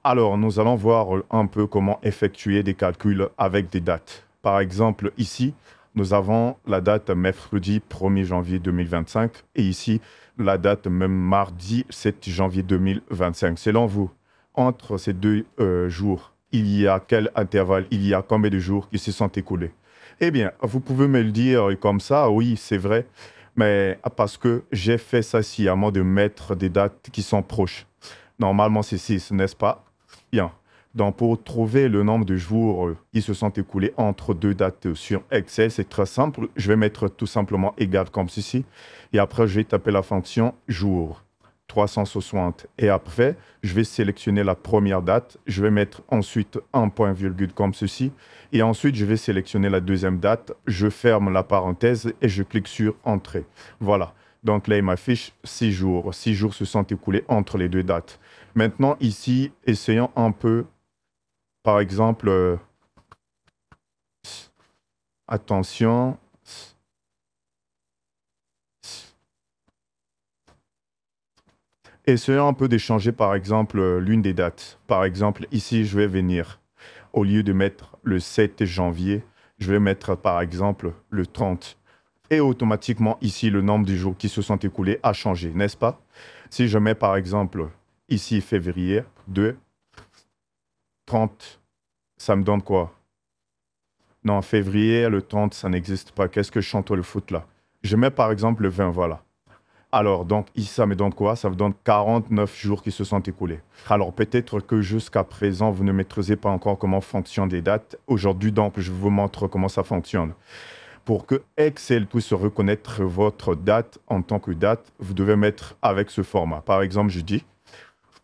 Alors, nous allons voir un peu comment effectuer des calculs avec des dates. Par exemple, ici, nous avons la date mercredi 1er janvier 2025 et ici, la date même mardi 7 janvier 2025. Selon vous, entre ces deux jours, il y a quel intervalle, il y a combien de jours qui se sont écoulés? Eh bien, vous pouvez me le dire comme ça, oui, c'est vrai, mais parce que j'ai fait ça sciemment de mettre des dates qui sont proches. Normalement, c'est 6, n'est-ce pas? Bien. Donc, pour trouver le nombre de jours qui se sont écoulés entre deux dates sur Excel, c'est très simple. Je vais mettre tout simplement égal comme ceci. Et après, je vais taper la fonction jour 360. Et après, je vais sélectionner la première date. Je vais mettre ensuite un point virgule comme ceci. Et ensuite, je vais sélectionner la deuxième date. Je ferme la parenthèse et je clique sur Entrée. Voilà. Donc là, il m'affiche 6 jours. 6 jours se sont écoulés entre les deux dates. Maintenant, ici, essayons un peu, par exemple, attention, essayons un peu d'échanger, par exemple, l'une des dates. Par exemple, ici, je vais venir, au lieu de mettre le 7 janvier, je vais mettre, par exemple, le 30. Et automatiquement, ici, le nombre de jours qui se sont écoulés a changé, n'est-ce pas? Si je mets, par exemple, ici, février 2, 30, ça me donne quoi? Non, février, le 30, ça n'existe pas. Qu'est-ce que je chante le foot là? Je mets par exemple le 20, voilà. Alors, donc, ici, ça me donne quoi? Ça me donne 49 jours qui se sont écoulés. Alors, peut-être que jusqu'à présent, vous ne maîtrisez pas encore comment fonctionnent les dates. Aujourd'hui, donc, je vous montre comment ça fonctionne. Pour que Excel puisse reconnaître votre date en tant que date, vous devez mettre avec ce format. Par exemple, je dis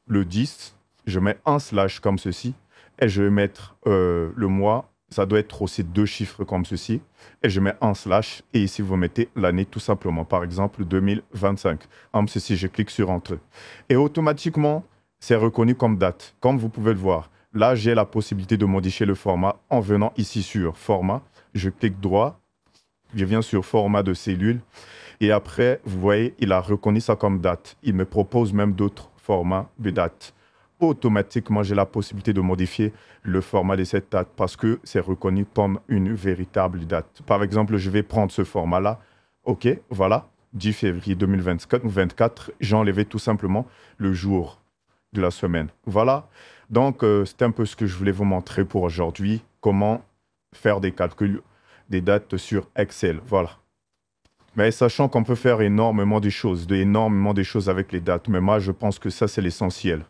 le 10, je mets un slash comme ceci, et je vais mettre le mois, ça doit être aussi deux chiffres comme ceci, et je mets un slash, et ici vous mettez l'année tout simplement, par exemple 2025. Comme ceci, je clique sur Entrée. Et automatiquement, c'est reconnu comme date, comme vous pouvez le voir. Là, j'ai la possibilité de modifier le format en venant ici sur Format, je clique droit, je viens sur Format de cellule, et après, vous voyez, il a reconnu ça comme date. Il me propose même d'autres formats de date. Automatiquement, j'ai la possibilité de modifier le format de cette date parce que c'est reconnu comme une véritable date. Par exemple, je vais prendre ce format-là. OK, voilà, 10 février 2024, j'ai enlevé tout simplement le jour de la semaine. Voilà, donc c'est un peu ce que je voulais vous montrer pour aujourd'hui, comment faire des calculs des dates sur Excel. Voilà. Mais sachant qu'on peut faire énormément de choses avec les dates. Mais moi, je pense que ça, c'est l'essentiel.